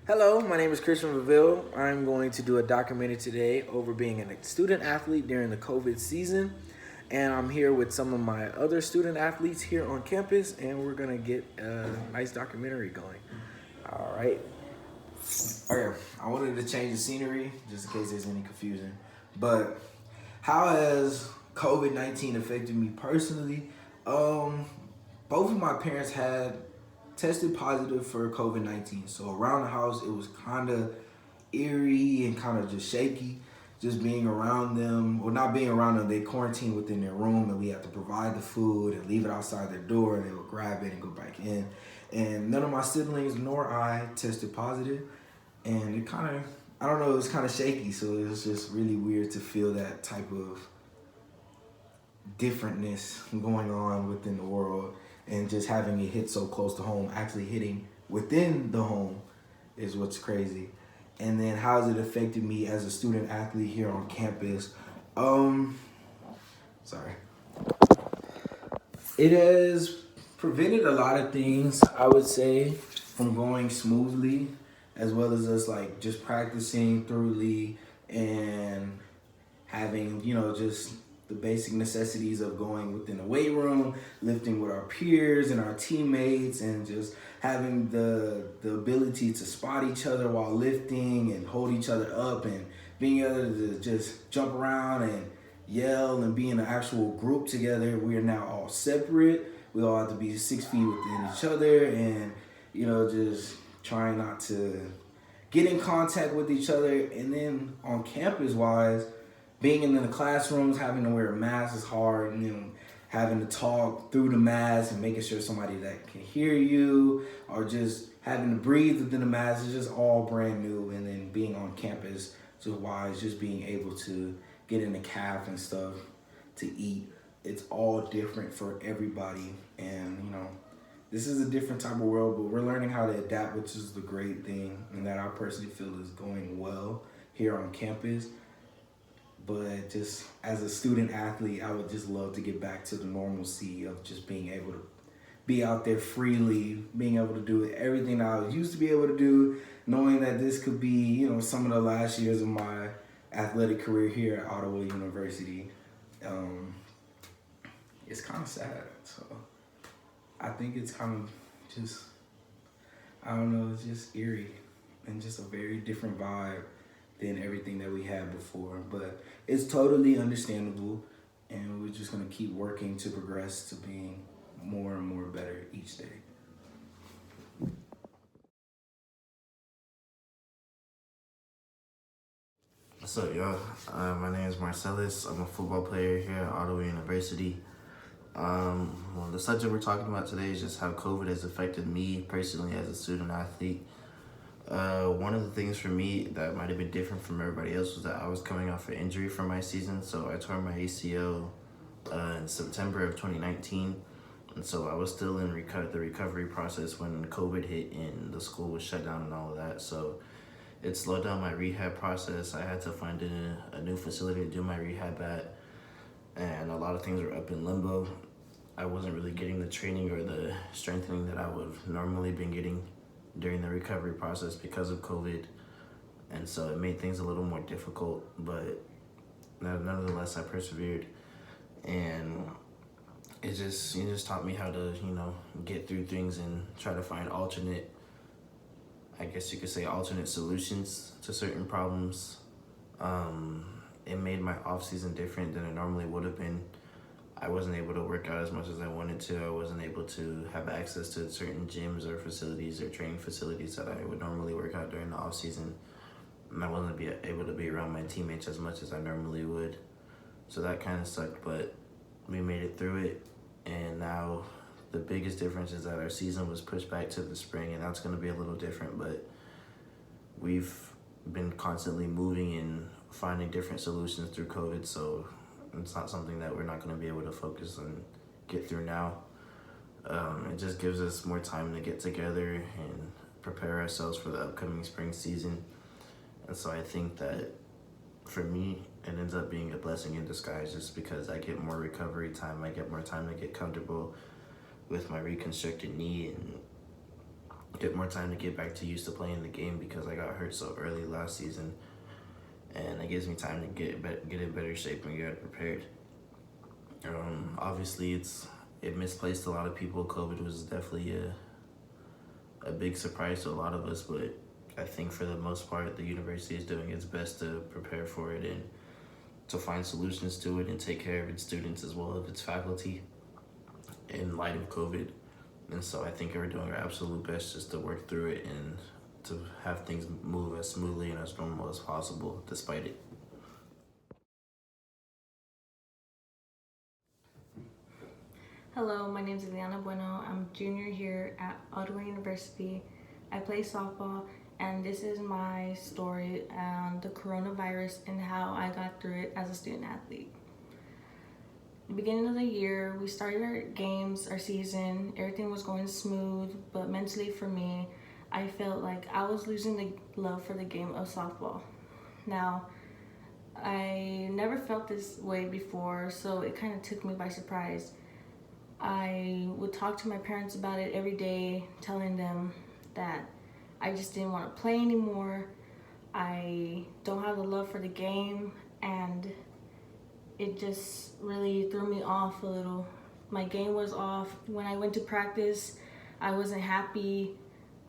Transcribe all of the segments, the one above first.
Hello, my name is Christian Reville. I'm going to do a documentary today over being a student athlete during the COVID season. And I'm here with some of my other student athletes here on campus, and we're going to get a nice documentary going. All right. Okay, I wanted to change the scenery just in case there's any confusion. But how has COVID-19 affected me personally? Both of my parents had tested positive for COVID-19. So around the house, it was kind of eerie and kind of just shaky. Just being around them, or not being around them, they quarantined within their room, and we had to provide the food and leave it outside their door, and they would grab it and go back in. And none of my siblings nor I tested positive, and it kind of, I don't know, it was kind of shaky. So it was just really weird to feel that type of differentness going on within the world, and just having it hit so close to home, actually hitting within the home, is what's crazy. And then how has it affected me as a student athlete here on campus? Sorry. It has prevented a lot of things, I would say, from going smoothly, as well as us like just practicing thoroughly and having, just the basic necessities of going within the weight room, lifting with our peers and our teammates, and just having the ability to spot each other while lifting and hold each other up, and being able to just jump around and yell and be in an actual group together. We are now all separate. We all have to be 6 feet within each other, and just trying not to get in contact with each other. And then on campus wise, being in the classrooms, having to wear a mask is hard, and having to talk through the mask and making sure somebody that can hear you, or just having to breathe within the mask is just all brand new. And then being on campus, so wise, just being able to get in the caf and stuff to eat, it's all different for everybody. And this is a different type of world, but we're learning how to adapt, which is the great thing, and that I personally feel is going well here on campus. But just as a student athlete, I would just love to get back to the normalcy of just being able to be out there freely, being able to do everything I used to be able to do, knowing that this could be, some of the last years of my athletic career here at Ottawa University. It's kind of sad. So I think it's kind of just, I don't know, it's just eerie and just a very different vibe than everything that we had before. But it's totally understandable, and we're just gonna keep working to progress to being more and more better each day. What's up, y'all? My name is Marcellus. I'm a football player here at Ottawa University. Well, the subject we're talking about today is just how COVID has affected me personally as a student athlete. One of the things for me that might have been different from everybody else was that I was coming off an injury from my season. So I tore my ACL in September of 2019. And so I was still in the recovery process when COVID hit and the school was shut down and all of that. So it slowed down my rehab process. I had to find a new facility to do my rehab at, and a lot of things were up in limbo. I wasn't really getting the training or the strengthening that I would have normally been getting during the recovery process because of COVID, and so it made things a little more difficult, but nonetheless I persevered, and it just taught me how to get through things and try to find alternate, I guess you could say, alternate solutions to certain problems. It made my off season different than it normally would have been. I wasn't able to work out as much as I wanted to. I wasn't able to have access to certain gyms or facilities or training facilities that I would normally work out during the off season. And I wasn't able to be around my teammates as much as I normally would. So that kind of sucked, but we made it through it. And now the biggest difference is that our season was pushed back to the spring, and that's going to be a little different, but we've been constantly moving and finding different solutions through COVID, so it's not something that we're not going to be able to focus and get through now. It just gives us more time to get together and prepare ourselves for the upcoming spring season. And so I think that for me, it ends up being a blessing in disguise, just because I get more recovery time. I get more time to get comfortable with my reconstructed knee, and get more time to get back to used to playing the game because I got hurt so early last season, and it gives me time to get in better shape and get prepared. Obviously, it misplaced a lot of people. COVID was definitely a big surprise to a lot of us, but I think for the most part, the university is doing its best to prepare for it and to find solutions to it and take care of its students as well as its faculty in light of COVID. And so I think we're doing our absolute best just to work through it and to have things move as smoothly and as normal as possible despite it. Hello, my name is Eliana Bueno. I'm a junior here at Ottawa University. I play softball, and this is my story on the coronavirus and how I got through it as a student athlete. The beginning of the year, we started our games, our season, everything was going smooth, but mentally for me, I felt like I was losing the love for the game of softball. Now, I never felt this way before, so it kind of took me by surprise. I would talk to my parents about it every day, telling them that I just didn't want to play anymore. I don't have the love for the game, and it just really threw me off a little. My game was off. When I went to practice, I wasn't happy.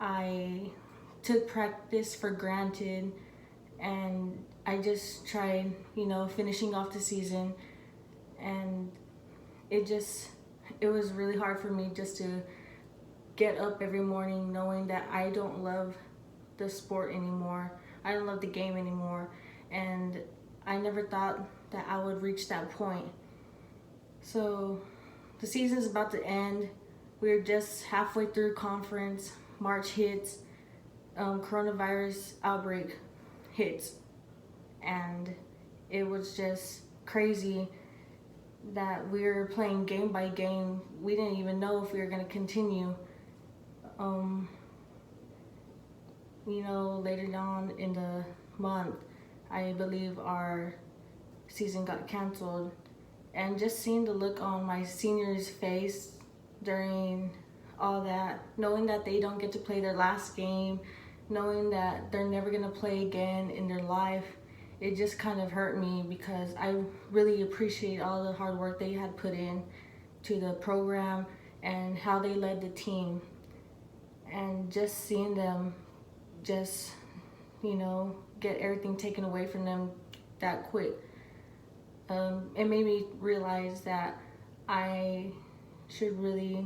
I took practice for granted, and I just tried, finishing off the season, and it was really hard for me just to get up every morning knowing that I don't love the sport anymore. I don't love the game anymore. And I never thought that I would reach that point. So the season's about to end. We're just halfway through conference. March hits. Coronavirus outbreak hits. And it was just crazy that we were playing game by game. We didn't even know if we were going to continue. Later on in the month, I believe our season got canceled. And just seeing the look on my seniors' face during all that, knowing that they don't get to play their last game, knowing that they're never going to play again in their life, it just kind of hurt me because I really appreciate all the hard work they had put in to the program and how they led the team. And just seeing them just, get everything taken away from them that quick, it made me realize that I should really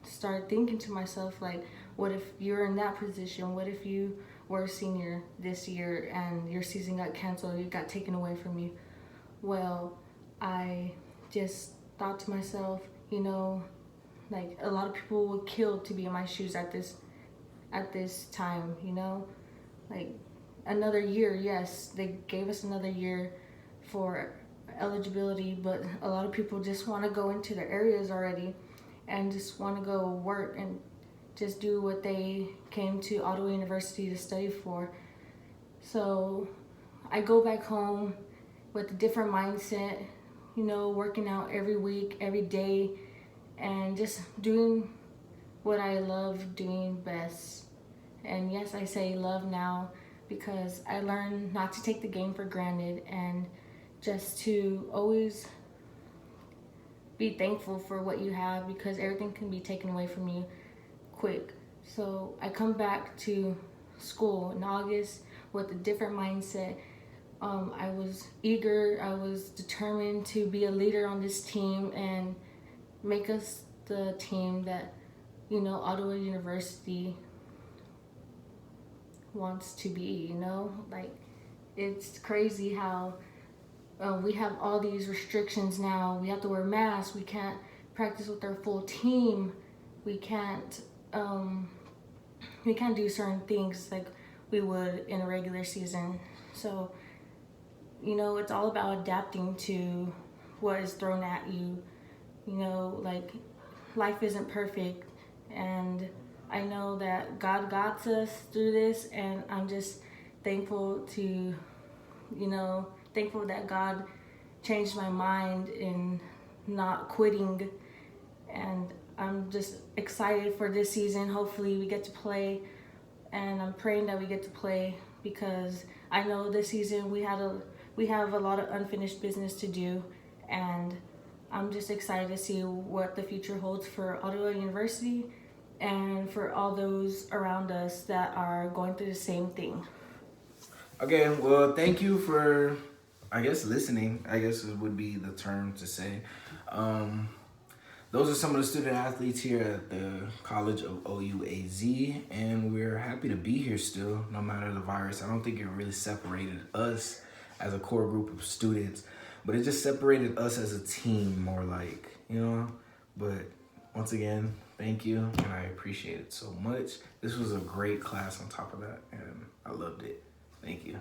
start thinking to myself, like, what if you're in that position? What if you were a senior this year and your season got canceled, it got taken away from you? Well, I just thought to myself, like, a lot of people would kill to be in my shoes at this time, like another year. Yes, they gave us another year for eligibility, but a lot of people just want to go into their areas already and just want to go work and just do what they came to Ottawa University to study for. So I go back home with a different mindset, working out every week, every day, and just doing what I love doing best. And yes, I say love now because I learned not to take the game for granted and just to always be thankful for what you have, because everything can be taken away from you quick. So I come back to school in August with a different mindset. I was eager, I was determined to be a leader on this team and make us the team that, Ottawa University wants to be, like, it's crazy how we have all these restrictions now. We have to wear masks, we can't practice with our full team, we can't do certain things like we would in a regular season. So, it's all about adapting to what is thrown at you. Like, life isn't perfect, and I know that God got us through this, and I'm just thankful thankful that God changed my mind in not quitting, and I'm just excited for this season. Hopefully we get to play, and I'm praying that we get to play because I know this season we have a lot of unfinished business to do, and I'm just excited to see what the future holds for Ottawa University and for all those around us that are going through the same thing. Okay, well, thank you for, I guess, listening. I guess it would be the term to say. Those are some of the student athletes here at the College of OUAZ, and we're happy to be here still, no matter the virus. I don't think it really separated us as a core group of students, but it just separated us as a team more like, you know? But once again, thank you, and I appreciate it so much. This was a great class on top of that, and I loved it. Thank you.